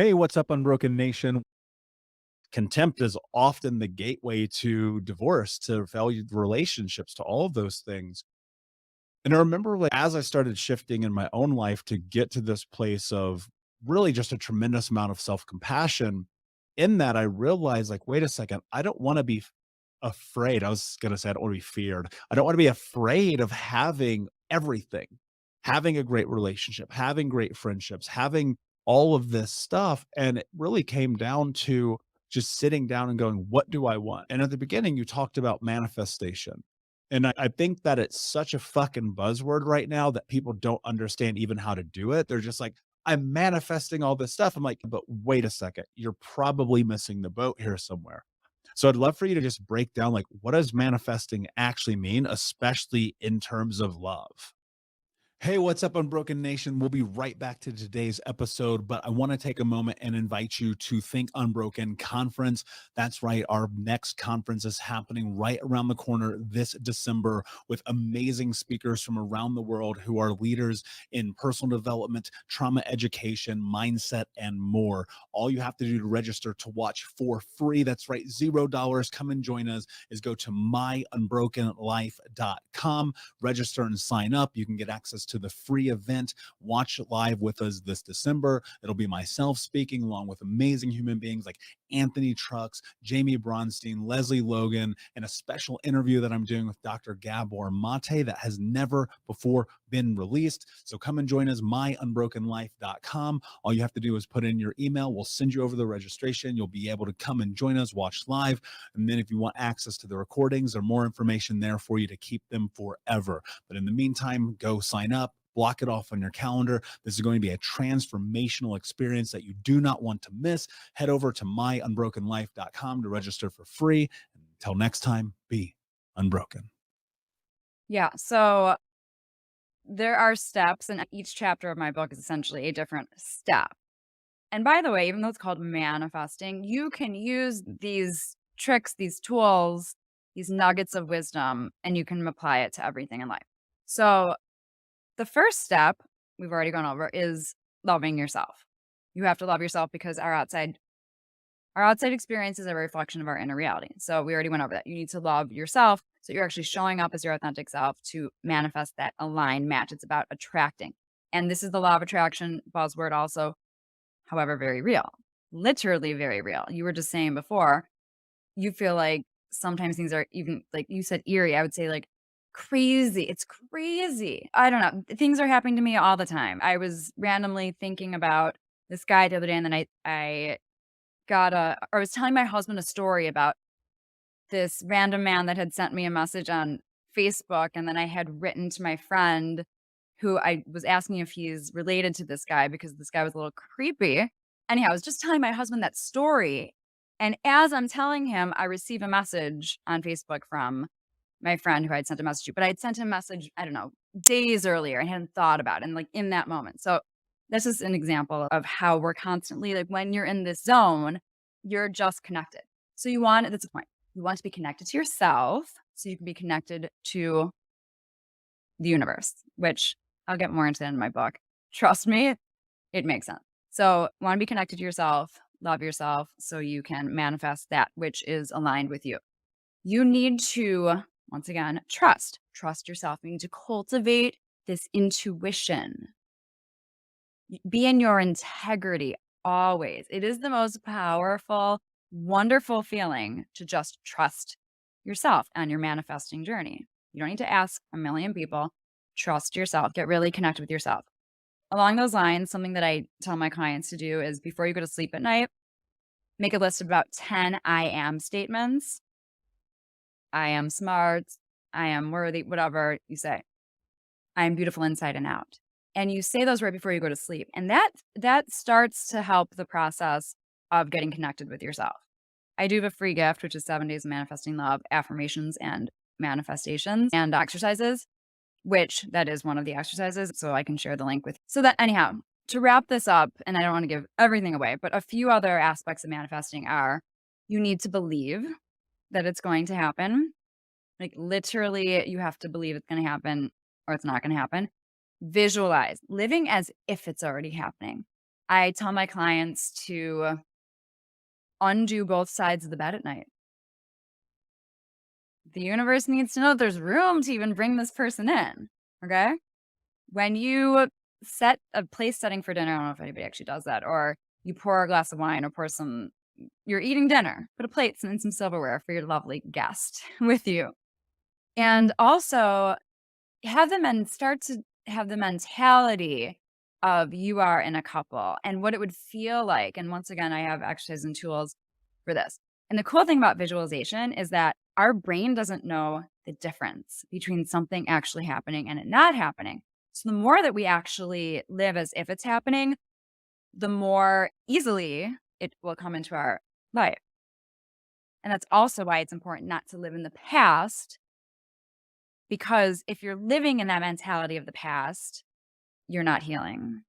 Hey, what's up, Unbroken Nation? Contempt is often the gateway to divorce, to valued relationships, to all of those things. And I remember, like, as I started shifting in my own life to get to this place of really just a tremendous amount of self compassion, in that I realized, like, wait a second, I don't want to be afraid. I was going to say, I don't want to be feared. I don't want to be afraid of having everything, having a great relationship, having great friendships, having all of this stuff. And it really came down to just sitting down and going, what do I want? And at the beginning, you talked about manifestation. And I think that it's such a fucking buzzword right now that people don't understand even how to do it. They're just like, I'm manifesting all this stuff. I'm like, but wait a second, you're probably missing the boat here somewhere. So I'd love for you to just break down, like, what does manifesting actually mean, especially in terms of love? Hey, what's up, Unbroken Nation? We'll be right back to today's episode, but I want to take a moment and invite you to Think Unbroken Conference. That's right. Our next conference is happening right around the corner this December with amazing speakers from around the world who are leaders in personal development, trauma education, mindset, and more. All you have to do to register to watch for free, that's right, $0. Come and join us, is go to myunbrokenlife.com, register and sign up. You can get access to the free event. Watch it live with us this December. It'll be myself speaking along with amazing human beings like Anthony Trucks, Jaime Bronstein, Leslie Logan, and a special interview that I'm doing with Dr. Gabor Mate that has never before been released. So come and join us, myunbrokenlife.com. All you have to do is put in your email. We'll send you over the registration. You'll be able to come and join us, watch live. And then if you want access to the recordings or more information there for you to keep them forever. But in the meantime, go sign up. Block it off on your calendar. This is going to be a transformational experience that you do not want to miss. Head over to myunbrokenlife.com to register for free. Until next time, be unbroken. Yeah. So there are steps, and each chapter of my book is essentially a different step. And by the way, even though it's called manifesting, you can use these tricks, these tools, these nuggets of wisdom, and you can apply it to everything in life. So the first step we've already gone over is loving yourself. You have to love yourself because our outside experience is a reflection of our inner reality. So we already went over that. You need to love yourself so you're actually showing up as your authentic self to manifest that aligned match. It's about attracting. And this is the law of attraction buzzword also, however, very real. Literally very real. You were just saying before, you feel like sometimes things are even like you said eerie. I would say like crazy. It's crazy. I don't know. Things are happening to me all the time. I was randomly thinking about this guy the other day, and then I was telling my husband a story about this random man that had sent me a message on Facebook, and then I had written to my friend who I was asking if he's related to this guy because this guy was a little creepy. Anyhow, I was just telling my husband that story, and as I'm telling him, I receive a message on Facebook from my friend who I'd sent a message to, but I'd sent him a message, I don't know, days earlier. I hadn't thought about it, and like in that moment. So this is an example of how we're constantly like when you're in this zone, you're just connected. So that's the point. You want to be connected to yourself so you can be connected to the universe, which I'll get more into that in my book. Trust me, it makes sense. So, want to be connected to yourself, love yourself so you can manifest that which is aligned with you. You need to, once again, trust yourself. You need to cultivate this intuition. Be in your integrity always. It is the most powerful, wonderful feeling to just trust yourself on your manifesting journey. You don't need to ask a million people. Trust yourself. Get really connected with yourself. Along those lines, something that I tell my clients to do is before you go to sleep at night, make a list of about 10 I am statements. I am smart. I am worthy, whatever you say. I am beautiful inside and out. And you say those right before you go to sleep. And that starts to help the process of getting connected with yourself. I do have a free gift, which is 7 days of manifesting love, affirmations and manifestations and exercises, which that is one of the exercises. So I can share the link with. So that anyhow, to wrap this up, and I don't want to give everything away, but a few other aspects of manifesting are you need to believe that it's going to happen. Like literally, you have to believe it's going to happen or it's not going to happen. Visualize living as if it's already happening. I tell my clients to undo both sides of the bed at night. The universe needs to know there's room to even bring this person in, okay? When you set a place setting for dinner, I don't know if anybody actually does that, or you pour a glass of wine or pour some you're eating dinner, put a plate and some silverware for your lovely guest with you. And also have them and start to have the mentality of you are in a couple and what it would feel like. And once again, I have exercises and tools for this. And the cool thing about visualization is that our brain doesn't know the difference between something actually happening and it not happening. So the more that we actually live as if it's happening, the more easily it will come into our life. And that's also why it's important not to live in the past, because if you're living in that mentality of the past, you're not healing.